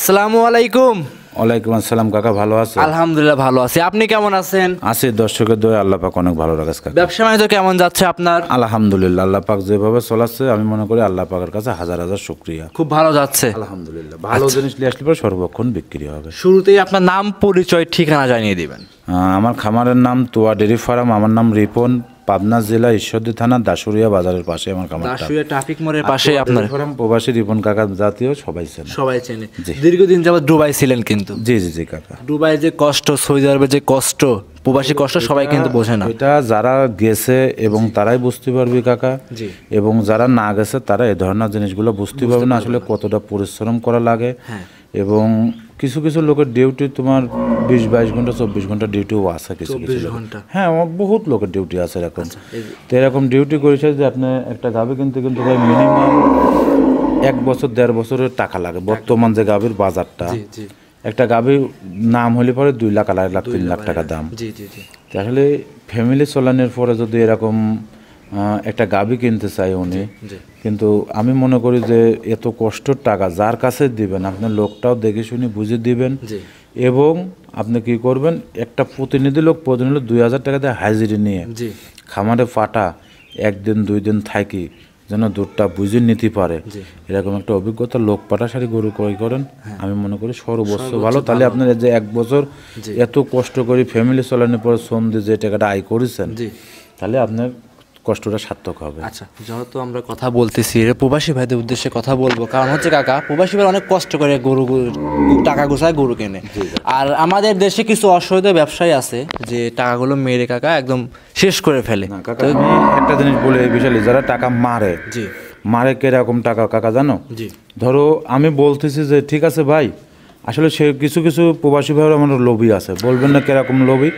আসসালামু আলাইকুম। ওয়ালাইকুম আসসালাম কাকা, ভালো আছেন? আলহামদুলিল্লাহ ভালো আছি, আপনি কেমন আছেন? আছি, দর্শকের দয়ে আল্লাহ পাক অনেক ভালো রাখে কাকা। ব্যবসা বাণিজ্য কেমন যাচ্ছে আপনার? আলহামদুলিল্লাহ, আল্লাহ পাক যেভাবে চলাচ্ছে আমি মনে করি আল্লাহ পাকের কাছে হাজার হাজার শুকরিয়া। খুব ভালো যাচ্ছে আলহামদুলিল্লাহ। ভালো জিনিস নিয়ে আসলে পরে সর্বক্ষণ বিক্রি হবে। শুরুতেই আপনার নাম, পরিচয়, ঠিকানা জানিয়ে দিবেন। আমার খামারের নাম তোয়া ডেরি ফার্ম, আমার নাম রিপন, পাবনা জেলা ঈশ্বরদী থানা দাসুরিয়া বাজারের পাশে আমার খামারটা। দাসুরিয়া ট্রাফিক মোড়ের পাশে আপনার ফার্ম। প্রবাসী রিপন কাকা জাতীয় সবাই চেনে। সবাই চেনে। দীর্ঘদিন যাবত দুবাই ছিলেন কিন্তু। জি জি জি কাকা। দুবাই যে কষ্ট, সৌদি আরবের যে কষ্ট, প্রবাসী কষ্ট সবাই কিন্তু বোঝে না। এটা যারা গেছে এবং তারাই বুঝতে পারবে কাকা, এবং যারা না গেছে তারা এই ধরনের জিনিসগুলো বুঝতে পারবে না আসলে কতটা পরিশ্রম করা লাগে। এবং কিছু কিছু লোকের ডিউটি তোমার 20-22 ঘন্টা 24 ঘন্টা ডিউটিও আছে কিছু কিছু। হ্যাঁ, বহুত লোকের ডিউটি আছে এরকম। তো এরকম ডিউটি করেছে যে আপনি একটা গাভী কিনতে কিন্তু ভাই মিনিমাম 1 বছর 1.5 বছরের টাকা লাগে বর্তমান যে গাভীর বাজারটা। একটা গাভীর নাম হলে পরে 2 লাখ 2.5 লাখ 3 লাখ টাকা দাম। আসলে ফ্যামিলি চলানোর পরে যদি এরকম একটা গাভী কিনতে চাই উনি, কিন্তু আমি মনে করি যে এত কষ্টের টাকা যার কাছে দিবেন আপনি লোকটাও দেখে শুনে বুঝে দিবেন, এবং আপনি কি করবেন একটা প্রতিনিধি লোক 2000 টাকা দিয়ে হাজিরি নিয়ে খামারে পাটা 1 দিন 2 দিন থাকি যেন দুধটা বুঝে নিতে পারে, এরকম একটা অভিজ্ঞতা লোক পাটা সারি গরু ক্রয় করেন, আমি মনে করি সর্বোচ্চ ভালো। তাহলে আপনার যে 1 বছর এত কষ্ট করে ফ্যামিলি চালানোর পর শ্রম দিয়ে যে টাকাটা আয় করেছেন, তাহলে আপনার কষ্টটা সার্থক হবে। আচ্ছা, যেহেতু আমরা কথা বলতেছি প্রবাসী ভাইদের উদ্দেশ্যে কথা বলবো, কারণ হচ্ছে কাকা প্রবাসী ভাই অনেক কষ্ট করে গরু টাকা গোছায় গরু কেনে, আর আমাদের দেশে কিছু অসহায় ব্যবসায়ী আছে যে টাকাগুলো মেরে কাকা একদম শেষ করে ফেলে। কাকা আমি একটা জিনিস বলে এই বিষয়ে, যারা টাকা মারে মারে কিরকম টাকা কাকা জানো? ধরো আমি বলতেছি যে ঠিক আছে ভাই, আসলে সে কিছু কিছু প্রবাসী ভাইয়ের আমার লোভী আছে, বলবেন না কিরকম লোভী,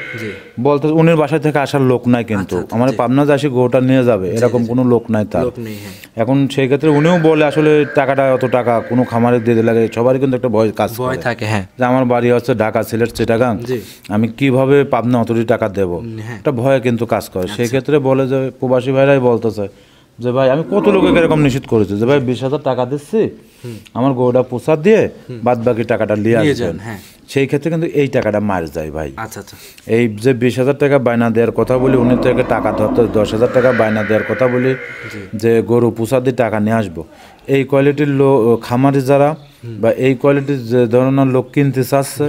বলতে উনির বাসায় থেকে আসার লোক নাই, কিন্তু আমার পাবনা যাসি গোটা নিয়ে যাবে এরকম কোনো লোক নাই তার। এখন সেই ক্ষেত্রে উনিও বলে আসলে টাকাটা অত টাকা কোনো খামারে দিয়ে দিলে সবারই কিন্তু একটা ভয় কাজ থাকে, যে আমার বাড়ি হচ্ছে ঢাকা, সিলেট, চিটাগাং, আমি কিভাবে পাবনা অতটি টাকা দেবো, একটা ভয় কিন্তু কাজ করে। সেই ক্ষেত্রে বলে যে প্রবাসী ভাইরাই বলতেছে যে ভাই আমি কত লোকে এরকম নিষেধ করেছি যে ভাই 20,000 টাকা দিচ্ছি, আমার গরুটা পোষা দিয়ে বাদ বাকি টাকাটা নিয়ে আসবেন। সেই ক্ষেত্রে কিন্তু এই টাকাটা মার যায় ভাই। এই যে 20,000 টাকা বায়না দেওয়ার কথা বলি, উনি থেকে টাকা ধরতে 10,000 টাকা বায়না দেওয়ার কথা বলি যে গরু পোষা দিয়ে টাকা নিয়ে আসবো, এই কোয়ালিটির খামারি যারা বা এই কোয়ালিটির যে ধরনের লোক কিনতে চাচ্ছে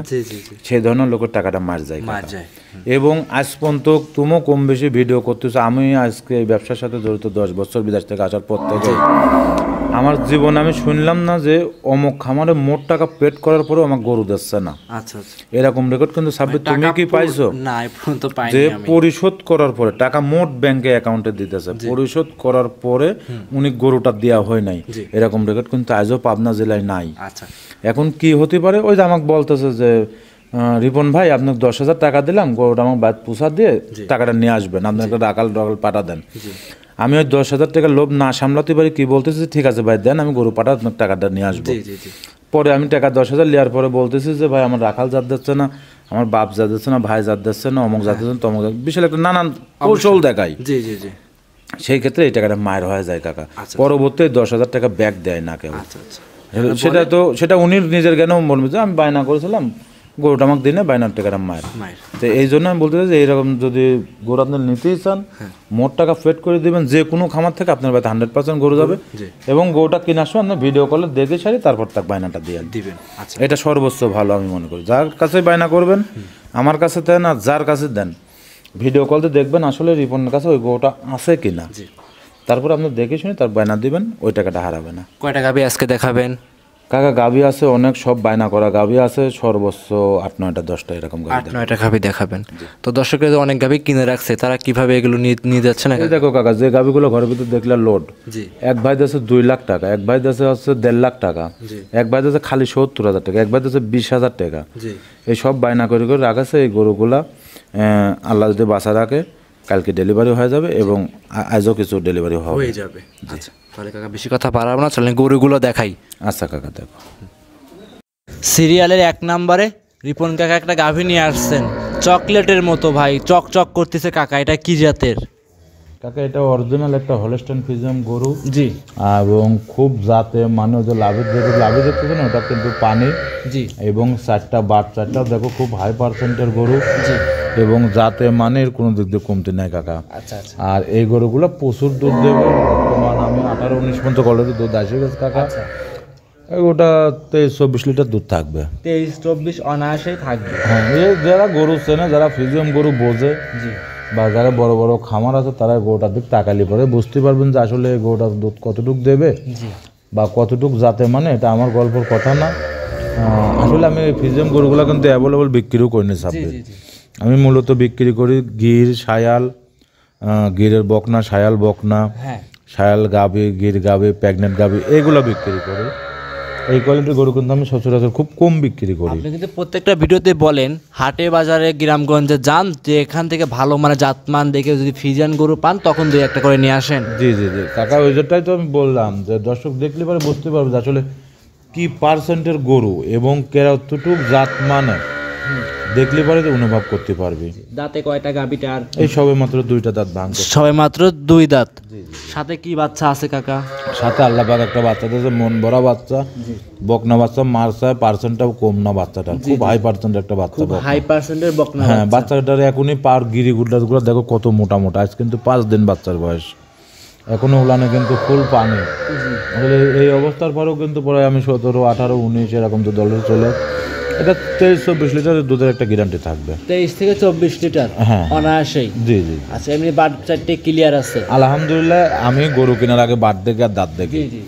সেই ধরনের লোকের টাকাটা মার যায়। এবং আজ পর্যন্ত তুমিও কম বেশি ভিডিও করতেছো, আমি আজকে এই ব্যবসার সাথে জড়িত 10 বছর বিদেশ থেকে আসার পর থেকে আমার জীবনে আমি শুনলাম না যে অমুক খামারে মোট টাকা পেড করার পরেও আমার গরু দিচ্ছে না। এরকম রেকর্ড কিন্তু সাব্বির তুমি কি পাইছো? যে পরিশোধ করার পরে টাকা মোট ব্যাংকে অ্যাকাউন্টে দিতেছে, পরিশোধ করার পরে উনি গরুটা দেওয়া হয় নাই, এরকম রেকর্ড কিন্তু আজও পাবনা জেলায় নাই। এখন কি হতে পারে, ওই যে আমাকে বলতেছে যে রিপন ভাই আপনাকে 10,000 টাকা দিলাম, গরুটা আমার বাদ পোষা দিয়ে টাকাটা নিয়ে আসবেন, আপনাকে ডাকাল পাঠা দেন। আমি ওই 10,000 টাকা লোভ না সামলাতে পারি, কি বলতেছি ঠিক আছে ভাই দেন, আমি গরু পাঠা আপনার টাকাটা নিয়ে আসবো। পরে আমি টাকা 10,000 নেওয়ার পরে বলতেছি যে ভাই আমার রাখাল জাত দিচ্ছে না, আমার বাপ জাত দিচ্ছে না, ভাই জাত দিচ্ছে না, অমুক জাত দিচ্ছে না, তমুক জাত, বিশাল একটা নানান কৌশল দেখায়। সেই ক্ষেত্রে এই টাকাটা মায়ের হয়ে যায় কাকা। পরবর্তী 10,000 টাকা ব্যাক দেয় না কেউ। সেটা উনি নিজের জ্ঞানেও বলবে যে আমি বায়না করেছিলাম গরুটা আমাকে দিনে বায়নার টাকাটা মায়ের। তো এই জন্য আমি বলতে চাই যে এইরকম যদি গরু আপনার নিতেই চান মোট টাকা ফেড করে দিবেন, যে কোনো খামার থেকে আপনার বাড়িতে 100% গরু যাবে, এবং গরুটা কেনার সময় আপনার ভিডিও কলে দেখে সারি তারপর তাকে বায়নাটা দিয়ে দিবেন। এটা সর্বোচ্চ ভালো আমি মনে করি। যার কাছে বায়না করবেন, আমার কাছে দেন আর যার কাছে দেন, ভিডিও কলতে দেখবেন আসলে রিপনের কাছে ওই গরুটা আছে কিনা, তারপর আপনি দেখে শুনে তার বায়না দিবেন, ওই টাকাটা হারাবে না। কয়টা গাভী আজকে দেখাবেন কাকা? গাভী আছে অনেক, সব বায়না করা গাভী আছে, সর্বোচ্চ 8-9টা 10টা এরকম 8-9টা গাভী দেখাবেন। তো দর্শকরা অনেক গাভী কিনে রাখছে, তারা কিভাবে এগুলো নিয়ে যাচ্ছে না? দেখো কাকা, যে গাভীগুলো ঘরের ভিতরে দেখলে লোড, এক ভাই দিয়েছে 2 লাখ টাকা, এক ভাই দিয়েছে হচ্ছে 1.5 লাখ টাকা, এক ভাই দিয়েছে খালি 70,000 টাকা, এক ভাই দিয়েছে 20,000 টাকা, এই সব বায়না করে করে রাখাছে। এই গরুগুলা আল্লাহ যদি বাঁচা রাখে কালকে ডেলিভারি হয়ে যাবে, এবং আজও কিছু ডেলিভারি হয়ে যাবে। আচ্ছা তাহলে কাকা বেশি কথা পারাবো না, চলেন গরুগুলো দেখাই। আচ্ছা কাকা দেখো, সিরিয়ালের 1 নম্বরে রিপন কাকা একটা গাভী নিয়ে আসছেন, চকলেটের মতো ভাই, চকচক করতেছে কাকা, এটা কি জাতের? কাকা এটা অরিজিনাল একটা হলস্টাইন ফ্রিজিয়ান গরু জি, এবং খুব জাতে মানে যে লাভের দেখতেছে না ওটা কিন্তু পানি জি, এবং চারটা বাচ্চাটাও দেখো খুব হাই পার্সেন্টের গরু জি, এবং জাতে মানের কোনো দিক দিয়ে কমতি নাই কাকা। আচ্ছা আচ্ছা আর এই গরুগুলো প্রচুর দুধ দেবে, বর্তমান আমি 18-19 পর্যন্ত কলেজে দুধ আসে গেছে কাকা। আচ্ছা, ওটা 23-24 লিটার দুধ থাকবে। 23-24 অনায়াসেই থাকবে। হ্যাঁ, এই যারা গরু চেনে, যারা ফ্রিজিয়ান গরু বোঝে জি, বা যারা বড় বড় খামার আছে তারা গরুটার দিক তাকালি পরে বুঝতে পারবেন যে আসলে গরুটার দুধ কতটুক দেবে জি, বা কতটুক জাতে মানে এটা আমার গল্পের কথা না। আসলে আমি ফ্রিজিয়ান গরুগুলো কিন্তু অ্যাভেলেবল বিক্রিও করি না জি, সাব্বির। জি, জি, আমি মূলত বিক্রি করি গির, সায়াল, গিরের বকনা, সায়াল বকনা, হ্যাঁ, সায়াল গাভি, গির গাভি, প্রেগনেন্ট গাভি এইগুলো বিক্রি করি। এই কোয়ালিটির গরু কিন্তু আমি সচরাচর খুব কম বিক্রি করি। আপনি কিন্তু প্রত্যেকটা ভিডিওতে বলেন হাটে বাজারে গ্রামগঞ্জে যান যে এখান থেকে ভালো মানে জাতমান দেখে যদি ফ্রিজিয়ান গরু পান তখন 2-1টা করে নিয়ে আসেন। জি জি জি কাকা, ওই জন্যই তো আমি বললাম যে দর্শক দেখলে পরে বুঝতে পারবে যে আসলে কি পার্সেন্টের গরু এবং কতটুক জাত মানে দেখলে পরে তো অনুভব করতে পারবি। দাঁতে কয়টা গাবিটার? এই সবে মাত্র 2টা দাঁত ভাঙছে। সবে মাত্র 2 দাঁত। সাথে কি বাচ্চা আছে কাকা? সাথে আল্লাহ পাক একটা বাচ্চা দিয়েছে, মন ভরা বাচ্চা, বকনা বাচ্চা, মারসায় পার্সেন্টটাও কম না বাচ্চাটা, খুব হাই পার্সেন্ট একটা বাচ্চা। হাই পার্সেন্টের বকনা। হ্যাঁ, বাচ্চাটার এখনই পার গিরিগুলো দেখো কত মোটা মোটা, আজ কিন্তু 5 দিন বাচ্চার বয়স, এখনো উলানে কিন্তু ফুল পানি। আসলে এই অবস্থার পরেও কিন্তু পরে আমি 17, 18, 19 এরকম তো দলে চলে, এটা 23-24 লিটারের দুধের একটা গ্যারান্টি থাকবে। 23-24 লিটার হ্যাঁ অনায়াসেই। জি জি। আচ্ছা, এমনি বাচ্চাটি ক্লিয়ার আছে? আলহামদুলিল্লাহ, আমি গরু কেনার আগে বাট দেখে আর দাঁত দেখি, জি,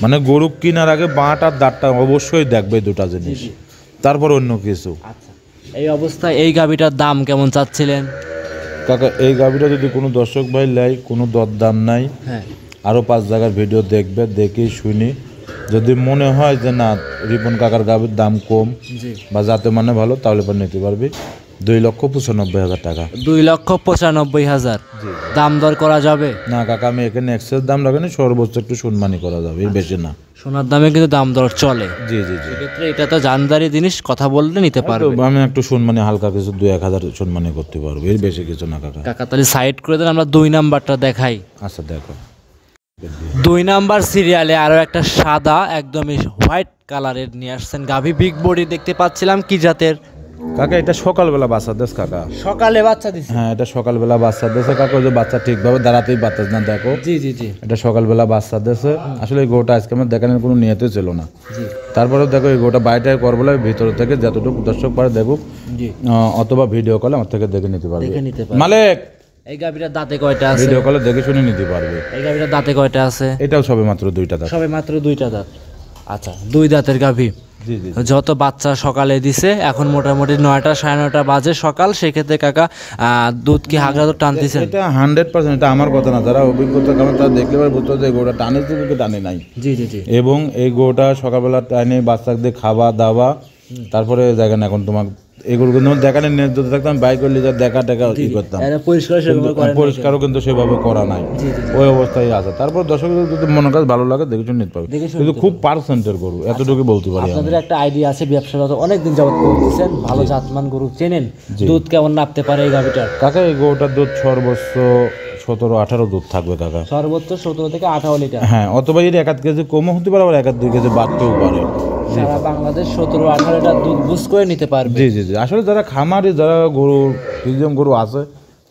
মানে গরু কেনার আগে বাট আর দাঁতটা অবশ্যই দেখবে, দুটা জিনিস, তারপর অন্য কিছু। আচ্ছা, এই অবস্থায় এই গাবিটার দাম কেমন চাচ্ছিলেন কাকা? এই গাভিটা যদি কোনো দর্শক ভাই লাই, কোনো দরদাম নাই, হ্যাঁ, আরও 5 জায়গার ভিডিও দেখবে, দেখে শুনি যদি মনে হয় যে না রিপন কাকার গাভির দাম কম জি, বা যাতে মানে ভালো, তাহলে পর নিতে পারবি। 2,95,000 টাকা। 2,95,000 দাম দর করা যাবে? না কাকা, আমি এখানে এক্সেস দাম রাখিনি, সর্বোচ্চ একটু সম্মানই করা যাবে, এর বেশি না। সোনার দামে কিন্তু দাম দর চলে। জি জি জি। সেক্ষেত্রে এটা তো জানদারি জিনিস, কথা বললে নিতে তো পারবে। আমি একটু সম্মানী হালকা কিছু 2-1 হাজার সম্মানী করতে পারবো, এর বেশি কিছু না কাকা। কাকা তাহলে সাইড করে দেন, আমরা 2 নাম্বারটা দেখাই। আচ্ছা দেখো, 2 নাম্বার সিরিয়ালে আরো একটা সাদা একদমই হোয়াইট কালারের নিয়ে আসছেন গাভী, বিগ বডি দেখতে পাচ্ছিলাম। কি জাতের কাকা? এটা সকালবেলা বাচ্চা দেশ কাকা। সকালে বাচ্চা দিছে? হ্যাঁ, এটা সকালবেলা বাচ্চা দেশে কাকা, ওই যে বাচ্চা ঠিকভাবে দাঁড়াতেই পারতেছ না, দেখো। জি জি জি এটা সকালবেলা বাচ্চা দেশে। আসলে এই গোটা আজকে আমার দেখানোর কোনো নিয়তে ছিল না। জি তারপরে দেখো এই গোটা বাইটায় করবলে ভিতর থেকে যতটুকু দর্শক পারে দেখুক, জি, অথবা ভিডিও কলে আমার থেকে দেখে নিতে পারবে। দেখে নিতে পারবে। মালিক, এই গাভীটার দাঁতে কয়টা আছে? ভিডিও কলে দেখে শুনে নিতে পারবে। এই গাভীটার দাঁতে কয়টা আছে? এটাও সবে মাত্র 2টা দাঁত। সবে মাত্র 2টা দাঁত। আচ্ছা, 2 দাঁতের গাভী। জি জি। যত বাচ্চা সকালে দিছে, এখন মোটামুটি 9টা 9:30 বাজে সকাল, সেক্ষেত্রে কাকা দুধ কি হাগরা দুধ টানতেছেন? এটা 100%, এটা আমার কথা না, যারা অভিজ্ঞতা কারণ তারা দেখলে পারে বুঝতে যে গোটা টানে কি টানে নাই। জি জি জি। এবং এই গোটা সকালবেলা টাইনে বাচ্চাদের খাওয়া দাওয়া, তারপরে জায়গা না। এখন তোমার এগুলো কিন্তু দেখানোর নিয়ে যদি থাকতাম বাইক করলে যা দেখা টেকা ই করতাম, এরা পরিষ্কার সেভাবে করেন না। পরিষ্কারও কিন্তু সেভাবে করা নাই, জি জি জি। ওই অবস্থায় আছে। তারপর দর্শক যদি মনে কাজ ভালো লাগে দেখে শুনে নিতে পারবে, দেখে শুনে কিন্তু খুব পার্সেন্টের গরু, এতটুকু বলতে পারি আমি। আপনাদের একটা আইডিয়া আছে, ব্যবসাটা অনেকদিন যাবত করতেছেন, ভালো জাতমান গরু চেনেন, দুধ কেমন নাপতে পারে এই গাভীটার? কাকা এই গরুটার দুধ সর্বোচ্চ 17-18 দুধ থাকবে কাকা। সর্বোচ্চ 17 থেকে 18 লিটার। হ্যাঁ, অথবা এর 1-2 কেজি কমও হতে পারে, আবার 1-2 কেজি বাড়তেও পারে। সারা বাংলাদেশ 17-18 লিটার দুধ বুঝ করে নিতে পারবে। জি জি জি। আসলে যারা খামারি, যারা গরু ফ্রিজিয়ান গরু আছে,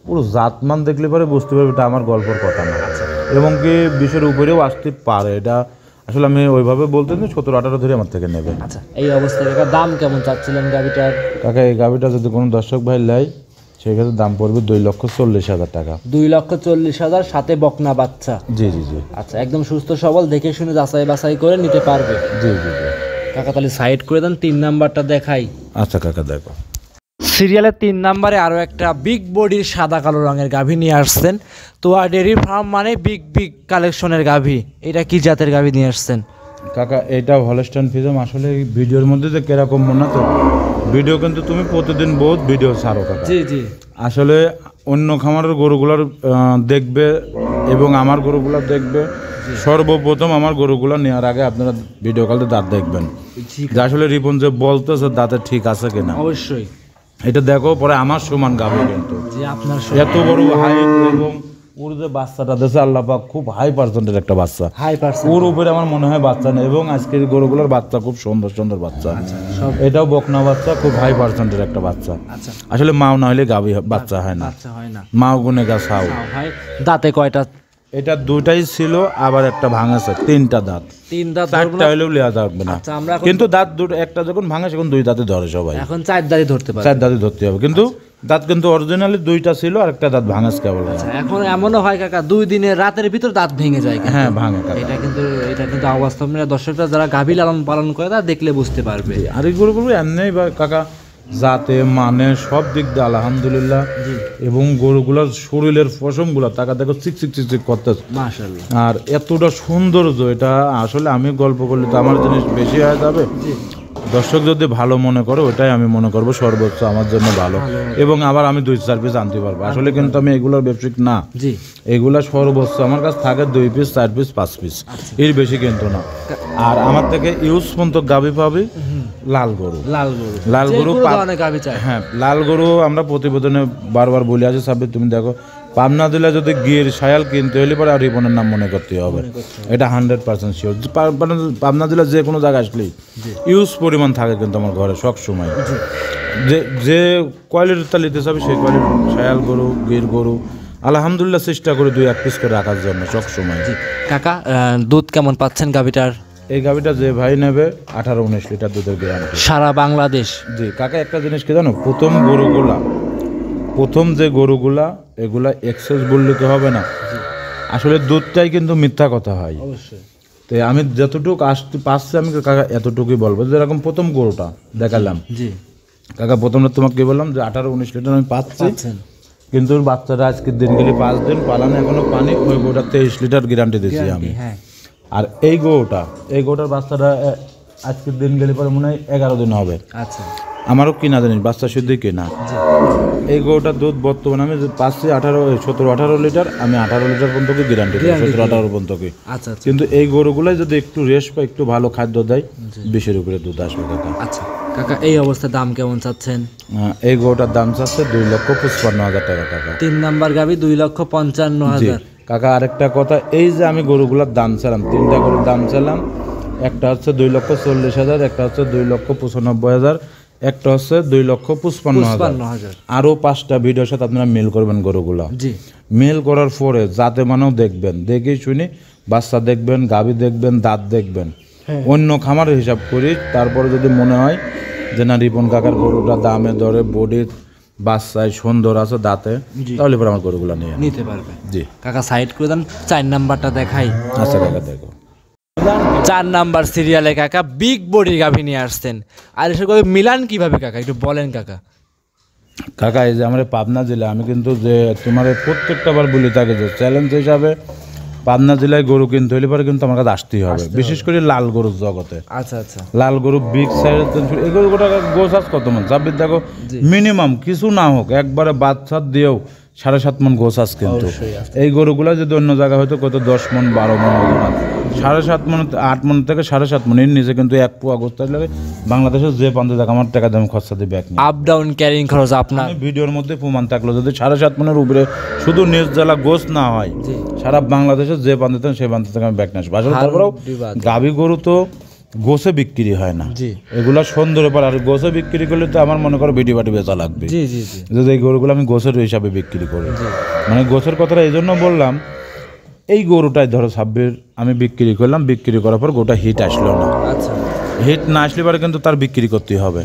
পুরো জাতমান দেখলে পরে বুঝতে পারবে এটা আমার গল্পের কথা না, এবং কি বিষয়ের উপরেও আসতে পারে। এটা আসলে আমি ওইভাবে বলতে না, 17-18 ধরে আমার থেকে নেবে। আচ্ছা, এই অবস্থায় কাকা দাম কেমন চাচ্ছিলেন গাভীটার? কাকা এই গাভিটা যদি কোনো দর্শক ভাই লাই, সেক্ষেত্রে দাম পড়বে 2,40,000 টাকা। 2,40,000 সাথে বকনা বাচ্চা? জি জি জি। আচ্ছা, একদম সুস্থ সবল, দেখে শুনে যাচাই বাছাই করে নিতে পারবে। জি জি জি। কাকা তাহলে সাইড করে দেন, 3 নাম্বারটা দেখাই। আচ্ছা কাকা দেখো, সিরিয়ালের 3 নাম্বারে আরও একটা বিগ বডির সাদা কালো রঙের গাভী নিয়ে আসছেন। তো ডেয়ারি ফার্ম মানে বিগ বিগ কালেকশনের গাভী, এটা কি জাতের গাভী নিয়ে আসছেন কাকা? এটা হলস্টাইন ফ্রিজিয়ান। আসলে এই ভিডিওর মধ্যে যে কিরকম মনে তো ভিডিও, কিন্তু তুমি প্রতিদিন বহুত ভিডিও ছাড়ো কাকা। জি জি। আসলে অন্য খামারের গরুগুলার দেখবে এবং আমার গরুগুলো দেখবে। সর্বপ্রথম আমার গরুগুলো নেওয়ার আগে আপনারা ভিডিও কলতে দাঁত দেখবেন, যে আসলে রিপন যে বলতেছে দাঁতে ঠিক আছে কিনা। অবশ্যই এটা দেখো, পরে আমার সমান গাবে কিন্তু জি, আপনার এত বড় হাইট এবং ওর যে বাচ্চাটা দেশে আল্লাহ পাক খুব হাই পার্সেন্টের একটা বাচ্চা, হাই পার্সেন্ট ওর উপরে আমার মনে হয় বাচ্চা নেই। এবং আজকের গরুগুলোর বাচ্চা খুব সুন্দর সুন্দর বাচ্চা, এটাও বকনা বাচ্চা, খুব হাই পার্সেন্টের একটা বাচ্চা। আসলে মাও না হলে গাভী বাচ্চা হয় না, মাও গুনে গা ছাও। দাঁতে কয়টা? এটা দুইটাই ছিল, আবার একটা ভাঙাছে, তিনটা দাঁত। তিন দাঁত, চারটা হলেও লেয়া যাবে না, কিন্তু দাঁত দুটো, একটা যখন ভাঙে সেখন দুই দাঁতে ধরে সবাই। এখন চার দাঁতই ধরতে পারে, চার দাঁতে ধরতে হবে, কিন্তু দাঁত কিন্তু অরিজিনালি দুইটা ছিল, আর একটা দাঁত ভাঙাস কেবল। এখন এমনও হয় কাকা 2 দিনের রাতের ভিতর দাঁত ভেঙে যায়। হ্যাঁ ভাঙে কাকা। এটা কিন্তু অবাস্তব না। দর্শকরা যারা গাভী লালন পালন করে তারা দেখলে বুঝতে পারবে। আর এই গরুগুলো এমনি বা কাকা জাতে মানে সব দিক দিয়ে আলহামদুলিল্লাহ, এবং গরুগুলোর শরীরের পশমগুলো টাকা দেখো চিক চিক চিক চিক করতেছে মাশাআল্লাহ। আর এতটা সৌন্দর্য, এটা আসলে আমি গল্প করলে তো আমার জিনিস বেশি হয়ে যাবে। দর্শক যদি ভালো মনে করে, ওটাই আমি মনে করবো সর্বোচ্চ আমার জন্য ভালো, এবং আবার আমি 2-4 পিস আনতে পারবো। আসলে কিন্তু আমি এগুলোর ব্যবসায়িক না, এগুলা সর্বোচ্চ আমার কাছে থাকে 2 পিস 4 পিস 5 পিস, এর বেশি কিন্তু না। আর আমার থেকে ইউজ পর্যন্ত গাভী পাবি লাল গরু, লাল গরু হ্যাঁ লাল গরু আমরা প্রতিবেদনে বারবার বলে আছি। সাব্বির তুমি দেখো, পাবনা জেলা যদি গির শায়াল কিনতে হলে পরে আর রিপনের নাম মনে করতে হবে, এটা 100% শিওর। পাবনা জেলা যে কোনো জায়গায় আসলেই ইউজ পরিমাণ থাকে কিন্তু আমার ঘরে সব সময়। যে কোয়ালিটিটা নিতে চাবে সেই কোয়ালিটি শায়াল গরু, গির গরু আলহামদুলিল্লাহ চেষ্টা করে 2-1 পিস করে রাখার জন্য সব সময়। কাকা দুধ কেমন পাচ্ছেন গাভীটার? এই গাভীটা যে ভাই নেবে 18-19 লিটার দুধের গ্যারান্টি সারা বাংলাদেশ। জি কাকা, একটা জিনিস কি জানো, প্রথম যে গরুগুলা এগুলা এক্সেস বললে তো হবে না, আসলে দুধটাই কিন্তু মিথ্যা কথা হয়। অবশ্যই। তো আমি যতটুকু আসতে পারছি আমি কাকা এতটুকুই বলবো। যেরকম প্রথম গরুটা দেখালাম জি কাকা, প্রথমটা তোমাকে কি বললাম যে 18-19 লিটার আমি পাচ্ছি, কিন্তু বাচ্চারা আজকের দিন গেলে 5 দিন পালানো এখনো পানি, ওই গরুটা 23 লিটার গ্যারান্টি দিচ্ছি আমি। আর এই গরুটার বাচ্চাটা আজকের দিন গেলে পরে মনে হয় 11 দিন হবে। আচ্ছা, আমারও কিনা জানিস, বাচ্চা শুদ্ধই কিনা। এই গরুটার দুধ বর্তমানে আমি পাচ্ছি 17-18 লিটার, আমি 18 লিটার পর্যন্ত গ্যারান্টি দিই, 17-18 পর্যন্ত। আচ্ছা, কিন্তু এই গরুগুলাই যদি একটু রেস্ট পায়, একটু ভালো খাদ্য দেয়, 20-এর উপরে দুধ আসবে কাকা। আচ্ছা কাকা, এই অবস্থায় দাম কেমন চাচ্ছেন? এই গরুটার দাম চাচ্ছে 2,55,000 টাকা কাকা। 3 নাম্বার গাভী 2,55,000। কাকা আরেকটা কথা, এই যে আমি গরুগুলোর দাম চালাম, 3টা গরুর দাম চালাম, একটা হচ্ছে 2,40,000, একটা হচ্ছে 2,95,000, একটা হচ্ছে 2,55,000। আরো 5টা ভিডিওর সাথে আপনারা মেল করবেন গরুগুলা। মেল করার পরে যাতে মানেও দেখবেন, দেখে শুনে বাচ্চা দেখবেন, গাভী দেখবেন, দাঁত দেখবেন, অন্য খামারের হিসাব করি। তারপরে যদি মনে হয় যে না রিপন কাকার গরুটা দামে দরে বডি বাচ্চায় সুন্দর আছে দাঁতে, তাহলে পরে আমার গরুগুলা নিতে পারবে। জি কাকা, সাইড করে দেন, 4 নাম্বারটা দেখাই। আচ্ছা কাকা দেখো, 4 নাম্বার সিরিয়ালে কাকা বিগ বডি গাভী নিয়ে আসছেন। আর এসব মিলান কিভাবে কাকা, একটু বলেন কাকা। কাকা এই যে আমার পাবনা জেলা, আমি কিন্তু যে তোমার প্রত্যেকটা বার বলি থাকে যে চ্যালেঞ্জ হিসাবে পাবনা জেলায় গরু কিনতে হলে পরে কিন্তু আমার কাছে আসতেই হবে, বিশেষ করে লাল গরুর জগতে। আচ্ছা আচ্ছা, লাল গরু বিগ সাইজের এই গরু গোটা গোছ আছে কত মন সাব্বির দেখো, মিনিমাম কিছু না হোক একবারে বাচ্চা দিয়েও 7.5 মন গোছ আছে। কিন্তু এই গরুগুলা যদি অন্য জায়গায় হয়তো কত 10 মন 12 মন ওজন আছে, 7.5 মন 8 মন থেকে 7.5 মন এর নিচে কিন্তু 1 পোয়া গোছ থাকলে বাংলাদেশের যে প্রান্তে দেখ আমার টাকা দাম খরচা দিয়ে ব্যাগ নিয়ে আপ ডাউন ক্যারিং খরচ আপনার ভিডিওর মধ্যে প্রমাণ থাকলো। যদি 7.5 মনের উপরে শুধু নিজ জেলা গোছ না হয়, সারা বাংলাদেশের যে প্রান্তে থাকেন সেই প্রান্ত থেকে আমি ব্যাগ নিয়ে আসবো। আসলে তারপরেও গাভী গরু তো গোছে বিক্রি হয় না, এগুলা সুন্দর ব্যাপার। আর গোছে বিক্রি করলে তো আমার মনে করো বিটি বাটি বেচা লাগবে, যদি এই গরুগুলো আমি গোছের হিসাবে বিক্রি করি। মানে গোছের কথাটা এই জন্য বললাম, এই গরুটাই ধরো 26 আমি বিক্রি করলাম, বিক্রি করার পর গোটা হিট আসলো না। আচ্ছা, হিট না আসলে পরে কিন্তু তার বিক্রি করতে হবে,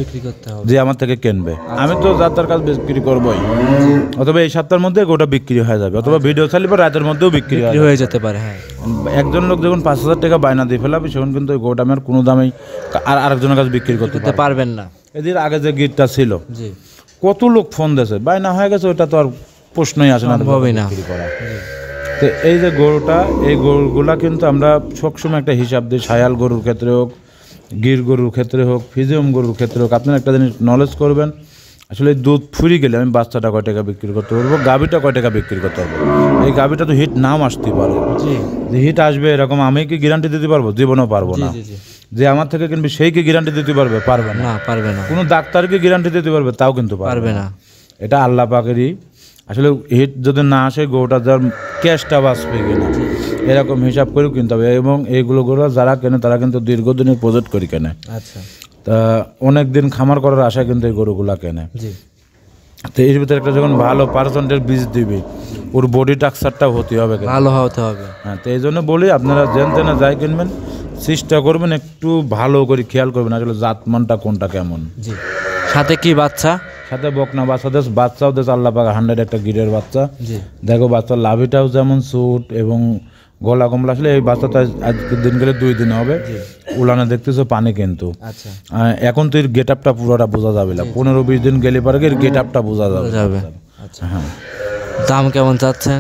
যে আমার থেকে কিনবে। আমি তো যার তার কাছে বিক্রি করবোই, অথবা এই সপ্তাহের মধ্যে গোটা বিক্রি হয়ে যাবে, অথবা ভিডিও চালিয়ে পর রাতের মধ্যেও বিক্রি হয়ে যেতে পারে। হ্যাঁ, একজন লোক যখন 5,000 টাকা বায়না দিয়ে ফেলাবে, সেখন কিন্তু ওই গোটা আমি আর কোনো দামেই আর আরেকজনের কাছে বিক্রি করতে পারবেন না। এদের আগে যে গিটটা ছিল, কত লোক ফোন দিয়েছে, বায়না হয়ে গেছে, ওটা তো আর প্রশ্নই আসে না বিক্রি করা। তো এই যে গরুটা, এই গরুগুলা কিন্তু আমরা সবসময় একটা হিসাব দিই, শায়াল গরুর ক্ষেত্রে হোক, গির গরুর ক্ষেত্রে হোক, ফিজিয়াম গরুর ক্ষেত্রে হোক। আপনারা একটা জিনিস নলেজ করবেন, আসলে দুধ ফুরিয়ে গেলে আমি বাচ্চাটা কয় টাকা বিক্রি করতে পারবো, গাভীটা কয় টাকা বিক্রি করতে পারবো। এই গাভীটা তো হিট নাম আসতে পারে, যে হিট আসবে এরকম আমি কি গ্যারান্টি দিতে পারবো? জীবনেও পারবো না। যে আমার থেকে কিনবে সেই কি গ্যারান্টি দিতে পারবে? পারবে না। কোনো ডাক্তার কি গ্যারান্টি দিতে পারবে? তাও কিন্তু পারবে না। এটা আল্লাহ পাকেরই আসলে হিট যদি না আসে গরুটা যার ক্যাশটা বাঁচবে কিনা এরকম হিসাব করেও কিনতে হবে। এবং এইগুলো গরু যারা কেনে তারা কিন্তু দীর্ঘদিনের প্রজেক্ট করে কেনে। আচ্ছা, তা অনেক দিন খামার করার আশায় কিন্তু এই গরুগুলা কেনে। জি, তো এর ভিতরে একটা যখন ভালো পার্সেন্টের বীজ দিবি ওর বডি স্ট্রাকচারটাও হতে হবে কিন্তু। ভালো হতে হবে। হ্যাঁ, তো এই জন্য বলি আপনারা যেন তেনে যাই কিনবেন চেষ্টা করবেন একটু ভালো করে খেয়াল করবেন আসলে জাতমানটা কোনটা কেমন। জি, সাথে কি বাচ্চা? সাথে বকনা বাচ্চা দেশ, বাচ্চাও দেশ আল্লাহ পাক 100 একটা গিরের বাচ্চা। জি, দেখো বাচ্চার লাভিটাও যেমন সুট এবং গলা কমলা। আসলে এই বাচ্চাটা আজকের দিন গেলে 2 দিন হবে। উলানে দেখতেছো পানি কিন্তু। আচ্ছা, এখন তো এর গেট আপটা পুরোটা বোঝা যাবে না, 15-20 দিন গেলে পরে এর গেট আপটা বোঝা যাবে। আচ্ছা, হ্যাঁ দাম কেমন চাচ্ছেন?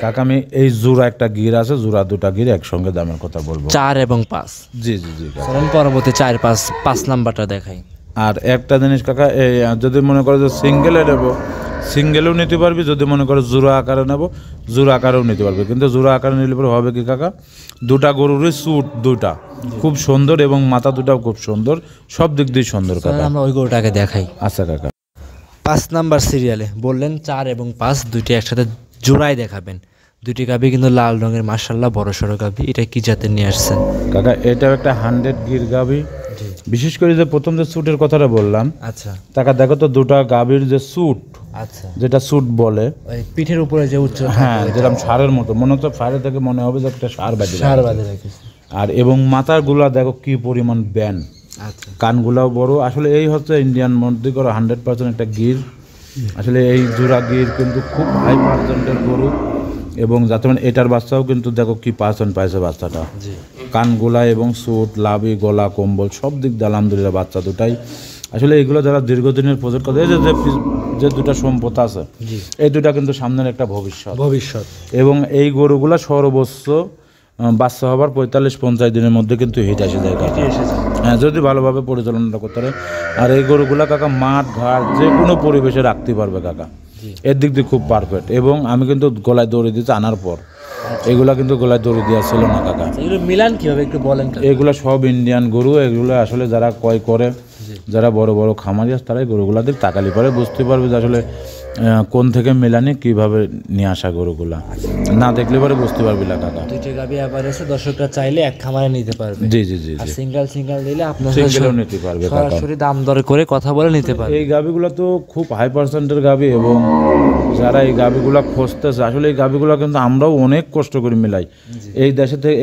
কাকা আমি এই জোড়া একটা গির আছে, জোড়া 2টা গির একসঙ্গে দামের কথা বলবো। 4 এবং 5। জি জি জি কাকা। চলুন পরবর্তী 4-5 নাম্বারটা দেখাই। আর একটা জিনিস কাকা, এই যদি মনে করো যে সিঙ্গেলে নেবো সিঙ্গেলেও নিতে পারবি, যদি মনে করো জোড়া আকারে নেবো জোড়া আকারেও নিতে পারবি। কিন্তু জোড়া আকারে নিলে পরে হবে কি কাকা, 2টা গরুরই স্যুট 2টা খুব সুন্দর এবং মাথা 2টাও খুব সুন্দর, সব দিক দিয়ে সুন্দর কাকা। আমরা ওই গরুটাকে দেখাই। আচ্ছা কাকা। 5 নাম্বার সিরিয়ালে বললেন 4 এবং 5 দুইটি একসাথে জোড়াই দেখাবেন। দুইটি গাভী কিন্তু লাল রঙের, মাশাআল্লাহ বড় সড়ো গাভী। এটা কি জাতের নিয়ে আসছেন কাকা? এটাও একটা 100 গির গাভী। বিশেষ করে যে প্রথম যে স্যুটের কথাটা বললাম, আচ্ছা, টাকা দেখো তো 2টা গাভীর যে স্যুট, আচ্ছা, যেটা স্যুট বলে, ওই পিঠের উপরে যে উচ্চ, হ্যাঁ যেরকম সারের মতো মনে হচ্ছে, ফায়ারে থেকে মনে হবে যে একটা সার বাঁধে। সার বাঁধে রাখিস। আর এবং মাথার গুলা দেখো কি পরিমাণ ব্যান, আচ্ছা, কানগুলাও বড়। আসলে এই হচ্ছে ইন্ডিয়ান মধ্যে করো 100% একটা গির। আসলে এই জোড়া গির কিন্তু খুব হাই পার্সেন্টের গরু। এবং যাতে মানে এটার বাচ্চাও কিন্তু দেখো কি পার্সেন্ট পাইছে বাচ্চাটা, জি, কানগুলা এবং স্যুট লাভি গলা কম্বল সব দিক দিয়ে আলহামদুলিল্লাহ বাচ্চা দুটাই। আসলে এগুলো যারা দীর্ঘদিনের প্রজেক্ট করে, এই যে 2টা সম্পদ আছে, এই 2টা কিন্তু সামনের একটা ভবিষ্যৎ। এবং এই গরুগুলা সর্বোচ্চ বাচ্চা হবার 45-50 দিনের মধ্যে কিন্তু হিট এসে যায় কাকা। হ্যাঁ, যদি ভালোভাবে পরিচালনাটা করতে পারে। আর এই গরুগুলা কাকা মাঠ ঘাট যে কোনো পরিবেশে রাখতে পারবে কাকা, এর দিক দিয়ে খুব পারফেক্ট। এবং আমি কিন্তু গলায় দড়ি দিতে আনার পর এগুলা কিন্তু গলায় দড়ি দেওয়া ছিল না কাকা। এগুলো মিলান কিভাবে একটু বলেন? এগুলা সব ইন্ডিয়ান গরু। এগুলো আসলে যারা ক্রয় করে, যারা বড় বড় খামারি আছে, তারাই গরুগুলাদের তাকালি পরে বুঝতে পারবে যে আসলে কোন থেকে মেলানি কিভাবে নিয়ে আসা গরুগুলা, না দেখলে পরে বুঝতে পারবি না কাকা। দুইটা গাভী আবার এসে দর্শকরা চাইলে এক খামারে নিতে পারবে। জি জি জি আর জি, সিঙ্গেল দিলে আপনার সিঙ্গেলও নিতে পারবে কাকা। সরাসরি দাম দর করে কথা বলে নিতে পারবে। এই গাভিগুলো তো খুব হাই পার্সেন্টের গাভি। এবং যারা এই গাভিগুলো খুঁজতেছে, আসলে এই গাভিগুলো কিন্তু আমরাও অনেক কষ্ট করে মিলাই। এই দেশে থেকে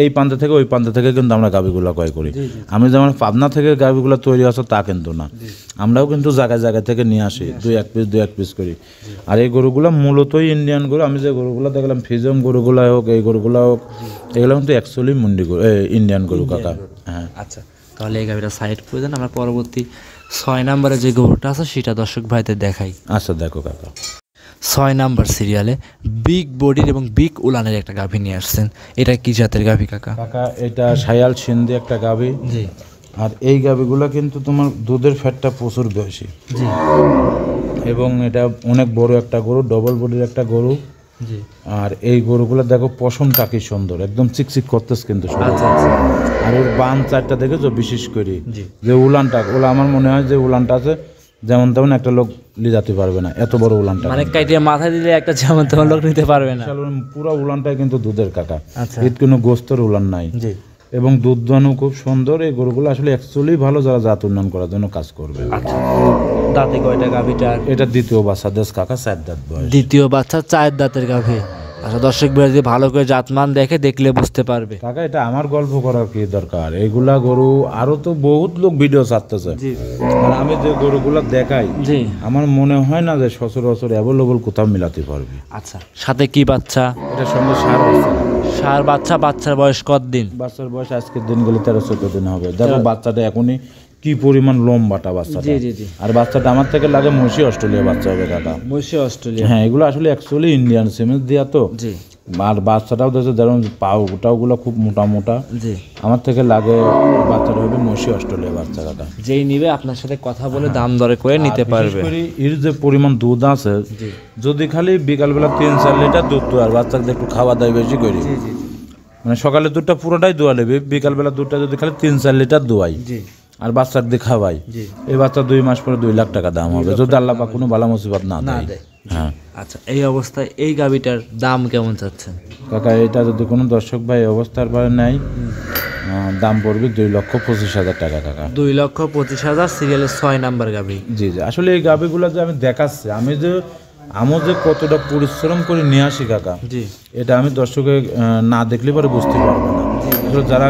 এই প্রান্ত থেকে ওই প্রান্ত থেকে কিন্তু আমরা গাভিগুলো ক্রয় করি। আমি যেমন পাবনা থেকে গাভিগুলো তৈরি আছে তা কিন্তু না, আমরাও কিন্তু জায়গায় জায়গায় থেকে নিয়ে আসি 2-1 পিস করি। আর এই গরুগুলো মূলতই ইন্ডিয়ান গরু। আমি যে গরুগুলো দেখলাম ফিজম গরুগুলো হোক, এই গরুগুলো হোক, এগুলো কিন্তু অ্যাকচুয়ালি মুন্ডি গরু, ইন্ডিয়ান গরু কাকা। হ্যাঁ, আচ্ছা, তাহলে এই গাভীটা সাইড করে দেন। আমরা পরবর্তী 6 নম্বরে যে গরুটা আছে সেটা দর্শক ভাইদের দেখাই। আচ্ছা দেখো কাকা। 6 নাম্বার সিরিয়ালে বিগ বডির এবং বিগ উলানের একটা গাভী নিয়ে আসছেন। এটা কি জাতের গাভী কাকা? কাকা এটা সায়াল সিন্ধি একটা গাভী। জি, আর এই গাভীগুলো কিন্তু তোমার দুধের ফ্যাটটা প্রচুর বেশি। জি, এবং এটা অনেক বড় একটা গরু, ডবল বডির একটা গরু। জি, আর এই গরুগুলো দেখো পশমটা কি সুন্দর, একদম চিকচিক করতেছে কিন্তু শরীর। আচ্ছা, আচ্ছা, আর ওর বান চারটা দেখেছো বিশেষ করে, জি, যে উলানটা, ওলা আমার মনে হয় যে উলানটা আছে যেমন তেমন একটা লোক লিজাতে পারবে না, এত বড় উলানটা। মানে কাইটিয়ে মাথা দিলে একটা যেমন তেমন লোক নিতে পারবে না। পুরো উলানটাই কিন্তু দুধের কাকা। আচ্ছা, এর কোনো গোস্তর উলান নাই। জি, এবং দুধ দানও খুব সুন্দর। এই গরুগুলো আসলে অ্যাকচুয়ালি ভালো, যারা জাত উন্নয়ন করার জন্য কাজ করবে। আচ্ছা, দাঁতে কয়টা গাভীটার? এটা দ্বিতীয় বাচ্চা দেশ কাকা, 4 দাঁত বয়স। দ্বিতীয় বাচ্চা, 4 দাঁতের গাভী। আচ্ছা, দর্শক ভাই যদি ভালো করে জাতমান দেখলে বুঝতে পারবে কাকা এটা আমার গল্প করার কি দরকার, এইগুলা গরু আরো তো বহুত লোক ভিডিও ছাড়তেছে। জি, আর আমি যে গরুগুলা দেখাই, জি, আমার মনে হয় না যে সচরাচর অ্যাভেলেবল কোথাও মিলাতে পারবি। আচ্ছা, সাথে কি বাচ্চা? এটার সঙ্গে সার বাচ্চা। সার বাচ্চা। বাচ্চার বয়স কতদিন? বাচ্চার বয়স আজকের দিন গেলে 13-14 দিন হবে। দেখো বাচ্চাটা এখনই কি পরিমাণ লম্বাটা বাচ্চাটা। জি, জি, জি, আর বাচ্চাটা আমার থেকে লাগে মসি অস্ট্রেলিয়া বাচ্চা হবে কাকা। মসি অস্ট্রেলিয়া। হ্যাঁ, এগুলো আসলে অ্যাকচুয়ালি ইন্ডিয়ান সিমেন্স দিয়া তো। জি, আর বাচ্চাটাও দেখছে যেমন পাউটাগুলো খুব মোটা মোটা। জি, আমার থেকে লাগে বাচ্চাটা হবে মসি অস্ট্রেলিয়া বাচ্চা কাটা। যেই নিবে আপনার সাথে কথা বলে দাম দরে করে নিতে পারবে। এর যে পরিমাণ দুধ আছে, যদি খালি বিকালবেলা 3-4 লিটার দুধ দোয়ার, বাচ্চাকে একটু খাওয়া দাওয়া বেশি করি, জি, জি, মানে সকালে দুধটা পুরোটাই দোয়া নেবে, বিকালবেলা দুধটা যদি খালি 3-4 লিটার দোয়াই জি, আর বাচ্চার দিয়ে খাওয়াই, জি, এই বাচ্চা 2 মাস পরে 2 লাখ টাকা দাম হবে, যদি আল্লাহ পাক কোনো বালা মুসিবত না দেয়। হ্যাঁ আচ্ছা, এই অবস্থায় এই গাভিটার দাম কেমন চাচ্ছেন? কাকা এটা যদি কোনো দর্শক ভাই এই অবস্থার পরে নেয়, দাম পড়বে 2,25,000 টাকা কাকা। 2,25,000, সিরিয়ালের 6 নাম্বার গাভি। জি জি, আসলে এই গাভিগুলো যে আমি দেখাচ্ছি, আমি যে কতটা পরিশ্রম করে নিয়ে আসি কাকা, জি, এটা আমি দর্শকে না দেখলে পরে বুঝতে পারবে না। আসলে যারা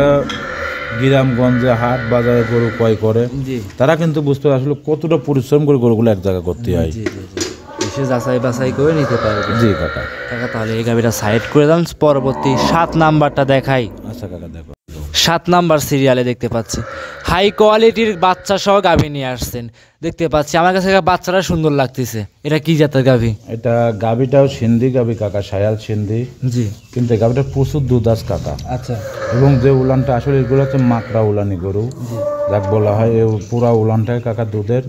গ্রামগঞ্জে হাট বাজারে গরু ক্রয় করে, জি, তারা কিন্তু বুঝতে পারে আসলে কতটা পরিশ্রম করে গরুগুলো এক জায়গায় করতে হয়। জি, জি, জি, এসে যাচাই বাছাই করে নিতে পারবে। জি কাকা। কাকা তাহলে এই গাভিটা সাইড করে দাম, পরবর্তী 7 নাম্বারটা দেখাই। আচ্ছা কাকা দেখো, 7 নাম্বার সিরিয়ালে দেখতে পাচ্ছি হাই কোয়ালিটির বাচ্চা সহ গাভী নিয়ে আসছেন। দেখতে পাচ্ছি আমার কাছে বাচ্চাটা সুন্দর লাগতেছে। এটা কি জাতের গাভী? এটা গাভিটাও সিন্ধি গাভি কাকা, সায়াল সিন্ধি। জি, কিন্তু এই গাভিটা প্রচুর দুধ আছে কাকা। আচ্ছা, এবং যে উলানটা আসলে এগুলো হচ্ছে মাকড়া উলানি গরু, যাক বলা হয়, এই পুরা উলানটাই কাকা দুধের।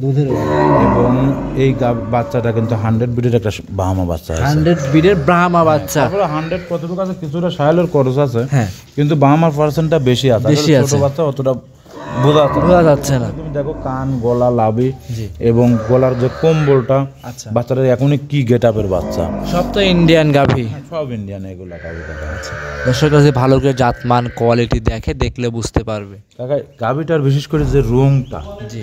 এবং এই বাচ্চাটা কিন্তু 100 বিটের একটা বাহামা বাচ্চা আছে। 100 বিটের ব্রাহ্মা বাচ্চা। তারপরে 100 কতটুকু আছে, কিছুটা সায়ালের খরচ আছে, হ্যাঁ, কিন্তু বাহামার পার্সেন্টটা বেশি আছে। বেশি আসলে আছে। ছোট বাচ্চা অতটা বোঝা যাচ্ছে না। তুমি দেখো কান, গলা, লাভি জি, এবং গলার যে কম্বলটা, আচ্ছা, বাচ্চাটা এখনই কি গেট আপের বাচ্চা, সব তো ইন্ডিয়ান গাভী। সব ইন্ডিয়ান এগুলো গাভি কাকা। দর্শক কাছে ভালো করে জাতমান কোয়ালিটি দেখলে বুঝতে পারবে। কাকা গাভিটার বিশেষ করে যে রংটা, জি,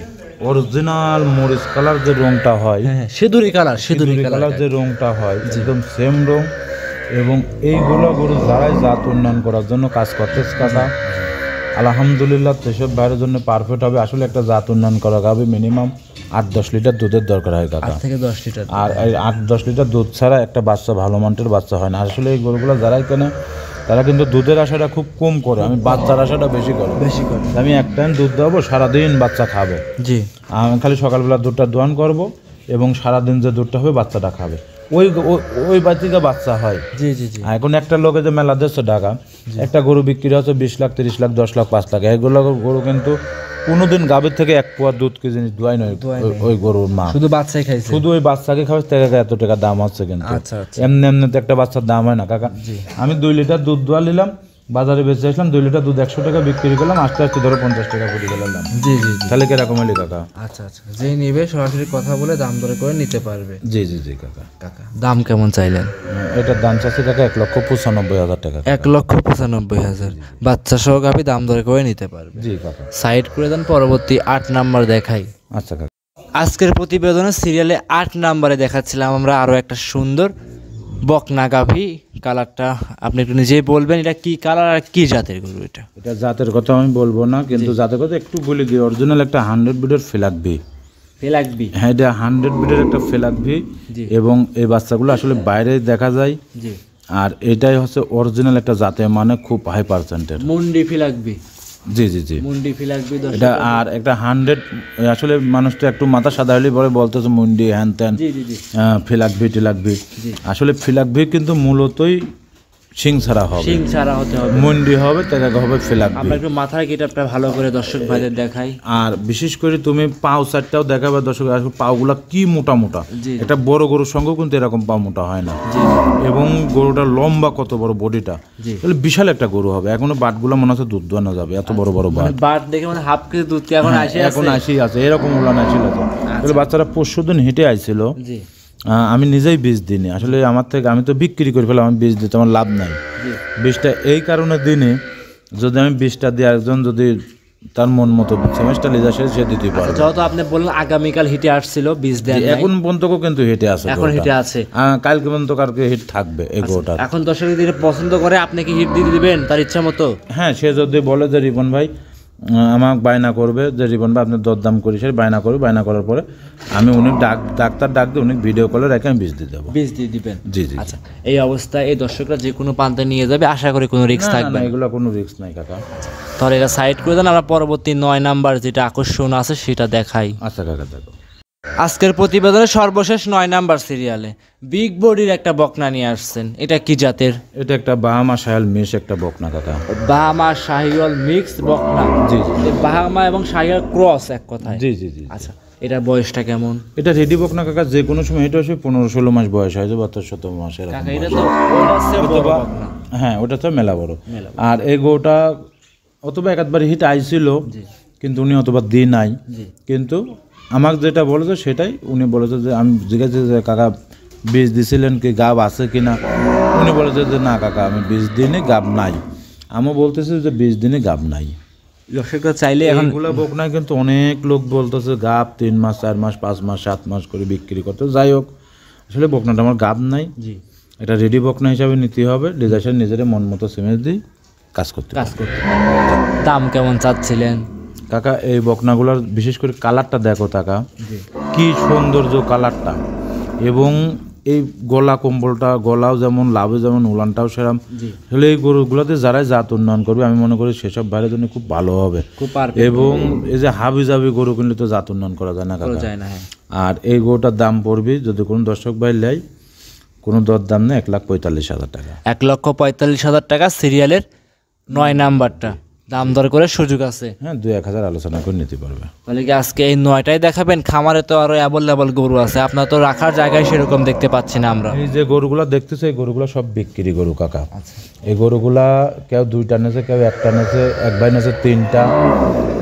অরিজিনাল মরিচ কালার যে রংটা হয়, হ্যাঁ, সিঁদুরি কালার যে রংটা হয়, একদম সেম রং। এবং এইগুলো গরু যারাই জাত উন্নয়ন করার জন্য কাজ করতেছে কাকা, আলহামদুলিল্লাহ সেসব বাইরের জন্য পারফেক্ট হবে। আসলে একটা জাত উন্নয়ন করা গাভি মিনিমাম 8-10 লিটার দুধের দরকার হয় কাকা। 8 থেকে 10 লিটার। আর এই 8-10 লিটার দুধ ছাড়া একটা বাচ্চা ভালো মানের বাচ্চা হয় না। আসলে এই গরুগুলো যারাই কেনে, তারা কিন্তু দুধের আশাটা খুব কম করে, আমি বাচ্চার আশাটা বেশি করে। আমি এক টাইম দুধ দেবো, সারাদিন বাচ্চা খাবে। জি, আমি খালি সকালবেলা দুধটা দোয়ান করব এবং সারাদিন যে দুধটা হবে বাচ্চাটা খাবে। ওই বাচ্চাকে বাচ্চা হয়। জি, জি, জি, এখন একটা লোকে যে মেলা 150 টাকা একটা গরু বিক্রি হচ্ছে 20 লাখ, 30 লাখ, 10 লাখ, 5 লাখ, এগুলো গরু কিন্তু কোনোদিন গাভীর থেকে 1 পোয়া দুধ কি জিনিস দোয়াই নয় ওই গরুর মা, শুধু বাচ্চাই খাইছে। শুধু ওই বাচ্চাকে খাওয়ার থেকে এত টাকা দাম হচ্ছে। কিন্তু আচ্ছা, আচ্ছা, এমনিতে একটা বাচ্চার দাম হয় না কাকা। আমি 2 লিটার দুধ দোয়া নিলাম, বাজারে বেঁচে আসলাম, 2 লিটার দুধ 100 টাকা বিক্রি করলাম, আস্তে আস্তে ধরো 50 টাকা করে গেলাম। জি, জি, তাহলে কিরকম হলি কাকা? আচ্ছা, আচ্ছা, যে নিবে সরাসরি কথা বলে দাম দরে করে নিতে পারবে। জি জি জি কাকা। কাকা দাম কেমন চাইলেন? এটার দাম চাচ্ছে কাকা 1,95,000 টাকা। 1,95,000 বাচ্চা সহ গাভী দাম দরে করে নিতে পারবে। জি কাকা। সাইড করে দেন, পরবর্তী 8 নাম্বার দেখাই। আচ্ছা কাকা। আজকের প্রতিবেদনের সিরিয়ালে 8 নাম্বারে দেখাচ্ছিলাম আমরা আরো একটা সুন্দর বকনা গাভী। কালারটা আপনি একটু নিজেই বলবেন, এটা কি কালার আর কি জাতের গরু? এটা জাতের কথা আমি বলবো না, কিন্তু জাতের কথা একটু বলে দিই। অরিজিনাল একটা 100 বিটের ফ্ল্যাগ ভি। হ্যাঁ, এটা 100 বিটের একটা ফ্ল্যাগ ভি। এবং এই বাচ্চাগুলো আসলে বাইরে দেখা যায়। জি, আর এটাই হচ্ছে অরিজিনাল একটা জাতে, মানে খুব হাই পার্সেন্টের মুন্ডি ফিলাকবি। জি জি জি, মুন্ডি ফিলাকবি এটা। আর একটা 100 আসলে মানুষটা একটু মাথা সাদা হলে পরে বলতেছে মুন্ডি হ্যান ত্যান, জি, জি, জি, ফ্ল্যাগ ভি টিলাক ভি। আসলে ফ্ল্যাগ ভি কিন্তু মূলতই সিং ছাড়া হবে, সিং ছাড়া হতে হবে, মুন্ডি হবে, তাকে হবে ফ্ল্যাগ ভি। আমরা একটু মাথার গেটআপটা ভালো করে দর্শক ভাইদের দেখাই। আর বিশেষ করে তুমি পাও সাইডটাও দেখাবে দর্শক, পাওগুলা কি মোটা মোটা। জি, এটা বড় গরুর সঙ্গেও কিন্তু এরকম পা মোটা হয় না। জি, এবং গরুটা লম্বা কত বড়, বডিটা জি, তাহলে বিশাল একটা গরু হবে। এখনো বাটগুলো মনে হচ্ছে দুধ দোয়ানো যাবে, এত বড় বড় বাট। বাট দেখে মানে হাফ কেজি দুধ কি এখন আসে? এখন আসি আছে, এরকম উলান আসছিল তো। তাহলে বাচ্চারা পরশুদিন হেঁটে আইছিল। জি, আমি নিজেই বীজ দিইনি আসলে, আমার থেকে আমি তো বিক্রি করে ফেলাম, আমি বীজ দিতে আমার লাভ নাই। বীজটা এই কারণে দিনে, যদি আমি বীজটা দিই একজন যদি তার মন মতো সেমেস্টার লিজা সে দিতে পারে। যত আপনি বললেন আগামীকাল হিটে আসছিল বীজ দেন, এখন পর্যন্ত কিন্তু হেঁটে আছে, এখন হিটে আছে, কালকে পর্যন্ত কালকে হিট থাকবে এগোটা। এখন দর্শক যদি পছন্দ করে আপনি কি হিট দিয়ে দিবেন তার ইচ্ছা মতো? হ্যাঁ, সে যদি বলে যে রিপন ভাই আমাকে বায়না করবে, যে রিপন ভাই আপনি দরদাম করি, সে বায়না করবে, বায়না করার পরে আমি অনেক ডাক্তার ডাক দিয়ে অনেক ভিডিও কলে রেখে আমি বীজ দিয়ে দেবো। বীজ দিয়ে দিবেন? জি জি। আচ্ছা, এই অবস্থায় এই দর্শকরা যে কোনো প্রান্তে নিয়ে যাবে, আশা করি কোনো রিস্ক থাকবে না? এগুলো কোনো রিস্ক নাই কাকা। তাহলে এটা সাইড করে দেন, আমরা পরবর্তী 9 নাম্বার যেটা আকর্ষণ আছে সেটা দেখাই। আচ্ছা কাকা দেখো, আজকের প্রতিবেদনের সর্বশেষ 9 নাম্বার সিরিয়ালে বিগ বডির একটা বকনা নিয়ে আসছেন। এটা কি জাতের? এটা একটা বাহামা শায়াল মিশ একটা বকনা কাকা। বাহামা শাহিওয়াল মিক্স বকনা। জি জি। বাহামা এবং শাহিওয়াল ক্রস এক কথায়। জি জি জি। আচ্ছা, এটার বয়সটা কেমন? এটা রেডি বকনা কাকা, যে কোনো সময় এটা আসে 15-16 মাস বয়স হয়, 72-17 মাস এরকম। কাকা এটা তো ওটার চেয়ে বড় বকনা। হ্যাঁ, ওটা তো মেলা বড়। আর এই গোটা অথবা একবার হিট আইছিল, কিন্তু উনি অতবা দিই নাই। কিন্তু আমাকে যেটা বলেছে সেটাই উনি বলেছে, যে আমি জিজ্ঞাসা যে কাকা বীজ দিছিলেন কি, গাব আছে কিনা? উনি বলেছে যে না কাকা আমি বীজ দিইনি, গাব নাই। আমি বলতেছি যে বীজ দিনে গাব নাই। দর্শকরা চাইলে এখন এইগুলা বকনা কিন্তু অনেক লোক বলতেছে গাব 3 মাস 4 মাস 5 মাস 7 মাস করে বিক্রি করতে। যাই হোক, আসলে বকনাটা আমার গাব নাই। জি, এটা রেডি বকনা হিসাবে নিতে হবে। ডিজাইন নিজের মন মতো সিমেন্ট দিয়ে কাজ করতে হবে। দাম কেমন চাচ্ছিলেন কাকা? এই বকনাগুলোর বিশেষ করে কালারটা দেখো কাকা, কি সৌন্দর্য কালারটা, এবং এই গলা কম্বলটা, গলাও যেমন, লাভে যেমন, উলানটাও সেরাম। আসলে এই গরুগুলোতে যারাই জাত উন্নয়ন করবে আমি মনে করি সেসব বাইরের জন্য খুব ভালো হবে। এবং এই যে হাবি জাবি গরু কিনলে তো জাত উন্নয়ন করা যায় না কাকা। আর এই গরুটার দাম পড়বে যদি কোনো দর্শক ভাই লেয়, কোনো দর দাম নেই, 1,45,000 টাকা। 1,45,000 টাকা সিরিয়ালের 9 নাম্বারটা, দাম দর করে সুযোগ আছে। হ্যাঁ, 2-1,000 আলোচনা করে নিতে পারবে। তাহলে কি আজকে এই 9টাই দেখাবেন? খামারে তো আরো অ্যাভেলেবল গরু আছে, আপনার তো রাখার জায়গায় সেরকম দেখতে পাচ্ছি না আমরা। এই যে গরুগুলা দেখতেছে, এই গরুগুলা সব বিক্রি গরু কাকা। এই গরুগুলা কেউ 2টা নেছে, কেউ 1টা নেছে, এক ভাই নেছে 3টা।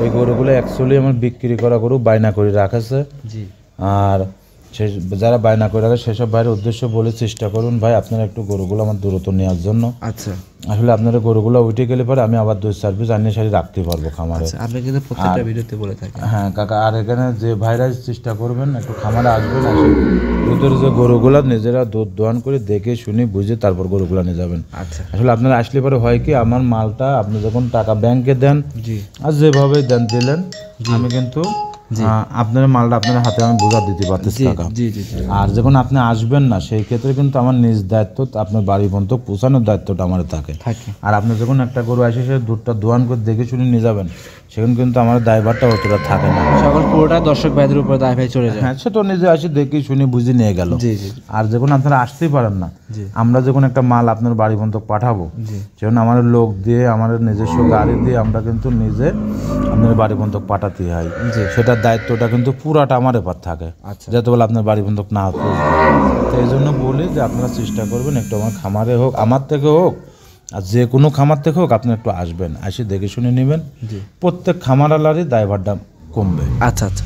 এই গরুগুলো অ্যাকচুয়ালি আমার বিক্রি করা গরু, বায়না করে রাখেছে। জি। আর সে যারা বায়না করে রাখে সেসব ভাইয়ের উদ্দেশ্য বলে চেষ্টা করুন ভাই আপনারা একটু গরুগুলো আমার দূরত্ব নেওয়ার জন্য। আচ্ছা, আসলে আপনারা গরুগুলো উঠে গেলে পরে আমি আবার 2-4 পিস আনিয়ে সারি রাখতে পারবো খামারে। আপনি কিন্তু প্রত্যেকটা ভিডিওতে বলে থাকেন। হ্যাঁ কাকা, আর এখানে যে ভাইরা চেষ্টা করবেন একটু খামারে আসবেন, আসে দুধের যে গরুগুলা নিজেরা দুধ দোয়ান করে দেখে শুনে বুঝে তারপর গরুগুলা নিয়ে যাবেন। আচ্ছা, আসলে আপনারা আসলে পরে হয় কি, আমার মালটা আপনি যখন টাকা ব্যাংকে দেন, আর যেভাবে দেন দিলেন, আমি কিন্তু আপনার মালটা আপনার হাতে আমি বোঝা দিতে পারতেছি টাকা। আর যখন আপনি আসবেন না, সেই ক্ষেত্রে কিন্তু আমার নিজ দায়িত্ব আপনার বাড়ি পর্যন্ত পৌঁছানোর দায়িত্বটা আমার থাকে। আর আপনি যখন একটা গরু আসে সে দুধটা দোয়ান করে দেখে শুনে নিয়ে যাবেন, সেখানে কিন্তু আমার দায়ভারটা অতটা থাকে না, সকল পুরোটা দর্শক ভাইদের উপর দায়ভার চলে যায়। হ্যাঁ, সে তো নিজে আসে দেখে শুনে বুঝে নিয়ে গেল। আর যখন আপনারা আসতেই পারেন না, আমরা যখন একটা মাল আপনার বাড়ি পর্যন্ত পাঠাবো, সেখানে আমাদের লোক দিয়ে, আমাদের নিজস্ব গাড়ি দিয়ে আমরা কিন্তু নিজে আপনার বাড়ি পর্যন্ত পাঠাতে হয়। সেটার দায়িত্বটা কিন্তু পুরাটা আমার এবার থাকে, যাতে বলে আপনার বাড়ি পর্যন্ত না পৌঁছবে। তো এই জন্য বলি যে আপনারা চেষ্টা করবেন একটু আমার খামারে হোক, আমার থেকে হোক, আর যে কোনো খামার থেকে হোক, আপনি একটু আসবেন, এসে দেখে শুনে নেবেন। প্রত্যেক খামারওয়ালারই দায়ভারটা কমবে। আচ্ছা আচ্ছা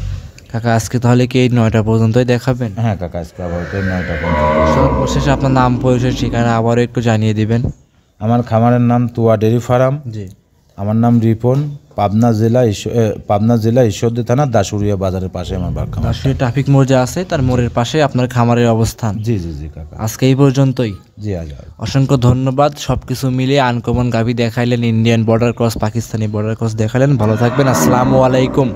কাকা, আজকে তাহলে কি এই 9টা পর্যন্তই দেখাবেন? হ্যাঁ কাকা, আজকে আবার 9টা পর্যন্ত। সর্বশেষে আপনার নাম, পরিচয়, ঠিকানা আবারও একটু জানিয়ে দিবেন। আমার খামারের নাম তুয়া ডেরি ফার্ম। আমার নাম রিপন, পাবনা জেলা ঈশ্বরদী থানা দাসুরিয়া বাজারের পাশে আমার খামার। দাসুরিয়া ট্রাফিক মোড় যা আছে তার মোড়ের পাশে আপনার খামারের অবস্থান। জি কাকা। আজকে এই পর্যন্তই। জি আজ অসংখ্য ধন্যবাদ। সবকিছু মিলিয়ে আনকমন গাভী দেখাইলেন, Indian border cross, Pakistani border cross দেখালেন। ভালো থাকবেন, আসসালামু আলাইকুম।